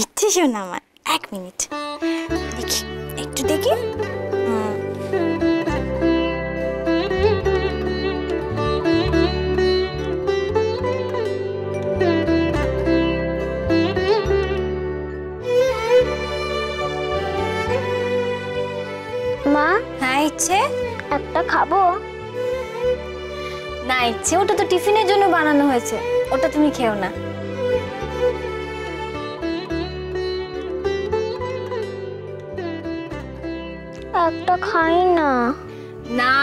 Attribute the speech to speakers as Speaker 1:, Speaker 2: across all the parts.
Speaker 1: ইচ্ছে শোনা আমার, 1 মিনিট দেখি, একটু দেখি।
Speaker 2: মা,
Speaker 1: হ্যাঁ ইচ্ছে
Speaker 2: একটা খাবো?
Speaker 1: না ইচ্ছে, ওটা তো টিফিনের জন্য বানানো হয়েছে, ওটা তুমি খেও না।
Speaker 2: একটা খাই না।
Speaker 1: না।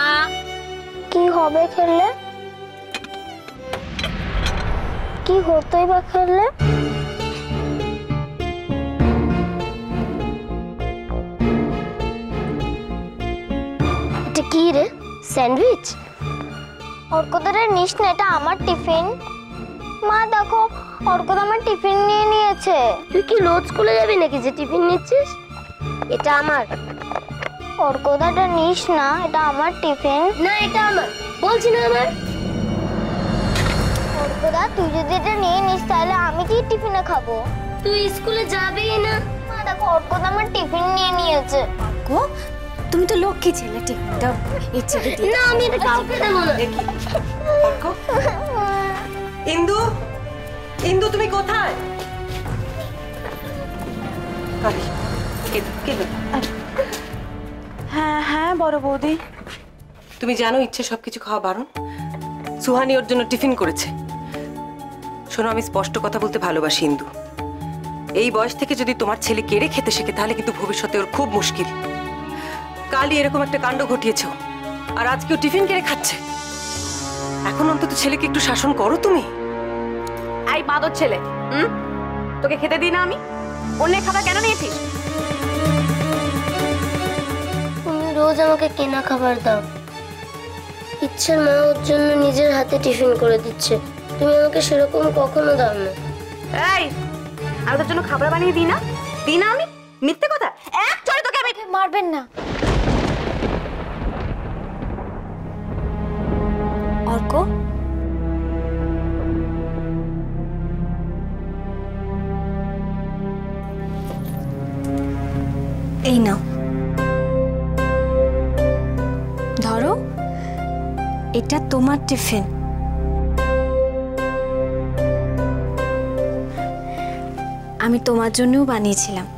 Speaker 2: কি হবে খেলে? কি হতোই বা খেলে? এটা কি রে? স্যান্ডউইচ? অর্কদারে নিস না, এটা আমার টিফিন। মা দেখো, অর্কদা আমার টিফিন নিয়ে নিয়েছে। তুই কি রোজ স্কুলে যাবি নাকি যে টিফিন নিচ্ছিস? এটা আমার। অর্কদাটা নিস না, এটা আমার টিফিন। না, এটা আমার, বলছি না আমার। অর্কদা, তুই যদি এটা নিয়ে নিস তাহলে আমি কি টিফিনে খাবো? তুই স্কুলে যাবি না। মা দেখো, অর্কদা আমার টিফিন নিয়ে নিয়েছে।
Speaker 1: গো, তুমি তো লক্ষ্মী ছেলে, টিফিনটা ইচ্ছেকে দিয়ে।
Speaker 2: না, আমি এটা কাউকে দেবো না।
Speaker 3: অর্ক, ইন্দু, ইন্দু তুমি কোথায়?
Speaker 1: হ্যাঁ হ্যাঁ বড় বৌদি।
Speaker 3: তুমি জানো ইচ্ছে সবকিছু খাওয়া বারণ। সুহানি ওর জন্য টিফিন করেছে। শোনো, আমি স্পষ্ট কথা বলতে ভালোবাসি ইন্দু। এই বয়স থেকে যদি তোমার ছেলে কেড়ে খেতে শেখে তাহলে কিন্তু ভবিষ্যতে ওর খুব মুশকিল। কালই এরকম একটা কাণ্ড ঘটিয়েছো, আর আজকেও টিফিন কেড়ে খাচ্ছে। এখন অন্তত ছেলেকে একটু শাসন করো তুমি।
Speaker 4: এই বাদর ছেলে, তোকে খেতে দিই না আমি? অন্যের খাবার কেন নিয়েছিস?
Speaker 2: তুমি রোজ আমাকে কেনা খাবার দাও। ইচ্ছের মা ওর জন্য নিজের হাতে টিফিন করে দিচ্ছে, তুমি আমাকে সেরকম কখনো দাও না।
Speaker 4: এই, আমি তোর জন্য খাবার বানিয়ে দিই না? দিই না আমি? মিথ্যে কথা। এক চড়ে তোকে আমি।
Speaker 1: মারবেন না অর্ক। এই নাও, ধরো, এটা তোমার টিফিন। আমি তোমার জন্যও বানিয়েছিলাম।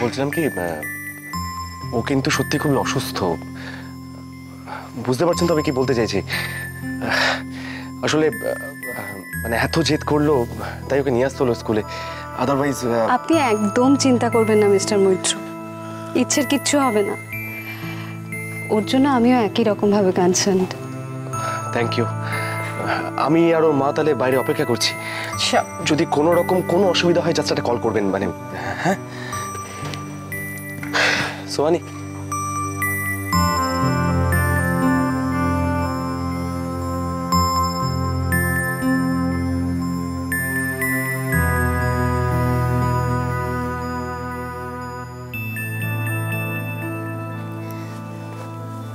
Speaker 5: বলছিলাম কি, ও কিন্তু সত্যি খুব অসুস্থ। বুঝতে পারছেন তো আমি কি বলতে চাইছি? আসলে মানে এত জেদ করলো, তাই ওকে নিয়ে আসতে হলো স্কুলে। আদারওয়াইজ
Speaker 6: আপনি একদম চিন্তা করবেন না মিস্টার মৈত্র, ইচ্ছের কিচ্ছু হবে না। ওর জন্য আমিও একই রকম ভাবে কনসার্ন।
Speaker 5: Thank you. আমি আর ওর মা তাহলে বাইরে অপেক্ষা করছি। যদি কোনো রকম কোনো অসুবিধা হয় জাস্ট একটা কল করবেন, মানে। হ্যাঁ সোহানি,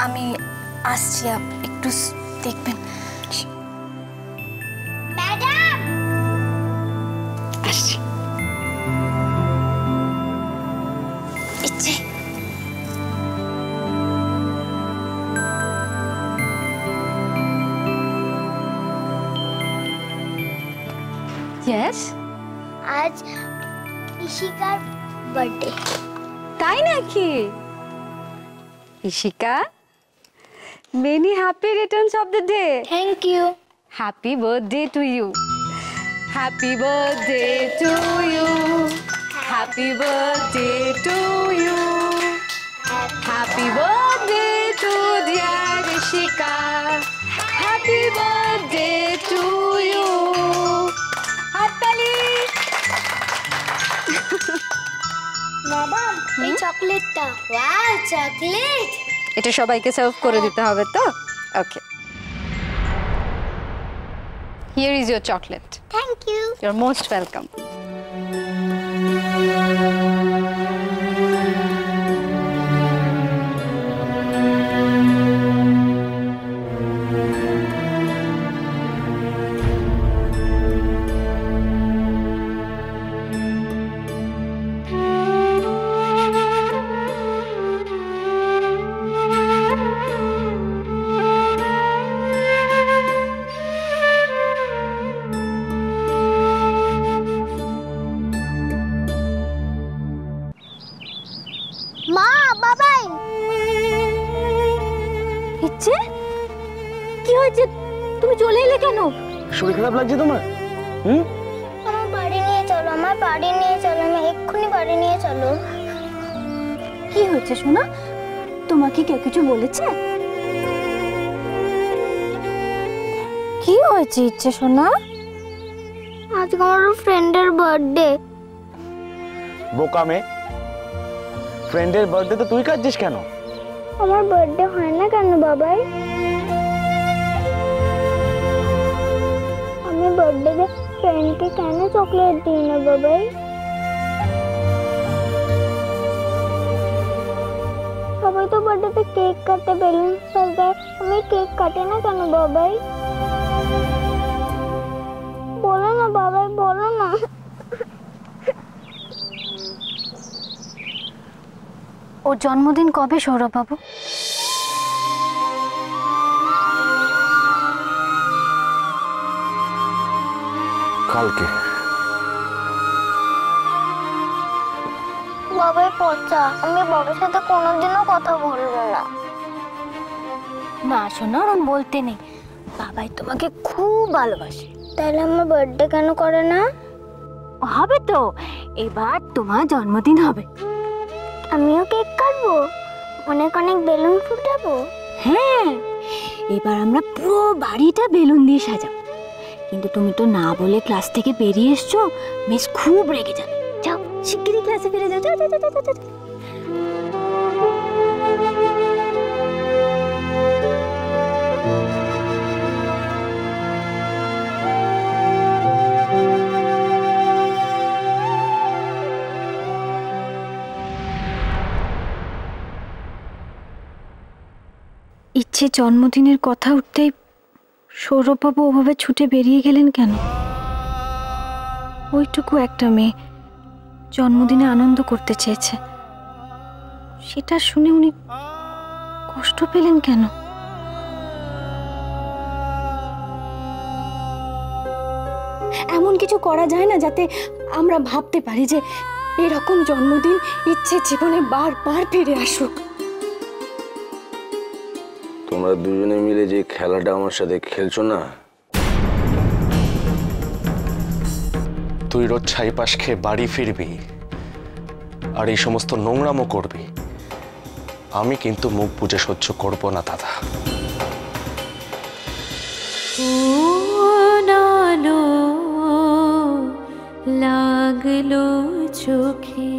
Speaker 1: আমি আসছি, একটু দেখবেন।
Speaker 2: ম্যাডাম,
Speaker 6: আসছি।
Speaker 1: ইচ্ছে,
Speaker 6: ইয়েস,
Speaker 2: আজ ইশিকার বার্থডে।
Speaker 6: তাই নাকি? Ishika, many happy returns of the day.
Speaker 2: Thank you.
Speaker 6: Happy birthday to you. Happy birthday to you. Happy birthday to you. Happy birthday to dear Ishika. Happy birthday to you. হাততালি।
Speaker 2: বাবা, এই চকলেটটা। Wow, chocolate.
Speaker 6: এটা সবাইকে serve করে দিতে হবে তো? Okay, here is your chocolate.
Speaker 2: Thank you.
Speaker 6: You are most welcome.
Speaker 2: মা, বাবাই।
Speaker 1: ইচ্ছে, কি হয়েছে? তুমি চলে এলে কেন?
Speaker 5: শরীর খারাপ লাগছে তোমার?
Speaker 2: আমার বাড়ি নিয়ে চলো, আমার বাড়ি নিয়ে চলো, আমি এক্ষুনি বাড়ি নিয়ে চলো।
Speaker 1: কি হয়েছে সোনা? তোমাকে কেউ কিছু বলেছে? কি হয়েছে ইচ্ছে সোনা?
Speaker 2: আজকে আমার ফ্রেন্ডের বার্থডে।
Speaker 5: বোকা মেয়ে, ফ্রেন্ডের বার্থডে তো তুই কাটছিস কেন?
Speaker 2: আমার বার্থডে হয় না কেন বাবাই? আমি বার্থডেতে ফ্রেন্ডকে কেন চকলেট দিই না বাবাই? সবাই তো বার্থডেতে কেক কাটে, বেলুন সাজায়, আমি কেক কাটে না কেন বাবাই? বলো না বাবাই, বলো না।
Speaker 1: ওর জন্মদিন কবে সৌরভ বাবু?
Speaker 5: কালকে।
Speaker 2: বাবাই পচা, আমি বাবার সাথে কোনোদিনও কথা বলবো না।
Speaker 1: না সোনা, ওরম বলতে নেই। বাবাই তোমাকে খুব ভালোবাসে।
Speaker 2: তাহলে আমার বার্থডে কেন করে না?
Speaker 1: হবে তো, এবার তোমার জন্মদিন হবে।
Speaker 2: আমিও কেক কাটবো, অনেক অনেক বেলুন ফুটাবো।
Speaker 1: হ্যাঁ, এবার আমরা পুরো বাড়িটা বেলুন দিয়ে সাজাবো। কিন্তু তুমি তো না বলে ক্লাস থেকে বেরিয়ে এসছো, মিস খুব রেগে যাবে। যাও শিগগিরই ক্লাসে ফিরে যাও, যাও যাও যাও যাও, যাও। ইচ্ছে জন্মদিনের কথা উঠতেই সৌরভবাবু ওভাবে ছুটে বেরিয়ে গেলেন কেন? ওইটুকু একটা মেয়ে জন্মদিনে আনন্দ করতে চেয়েছে, সেটা শুনে উনি কষ্ট পেলেন কেন? এমন কিছু করা যায় না যাতে আমরা ভাবতে পারি যে এরকম জন্মদিন ইচ্ছে জীবনে বারবার ফিরে আসুক।
Speaker 7: তোমরা দুজনে মিলে যে খেলাটা আমার সাথে খেলছো না,
Speaker 5: তুই রোজ ছাইপাশ খেয়ে বাড়ি ফিরবি আর এই সমস্ত নোংরামো করবি, আমি কিন্তু মুখ বুজে সহ্য করব না দাদা।
Speaker 1: লাগলো চোখে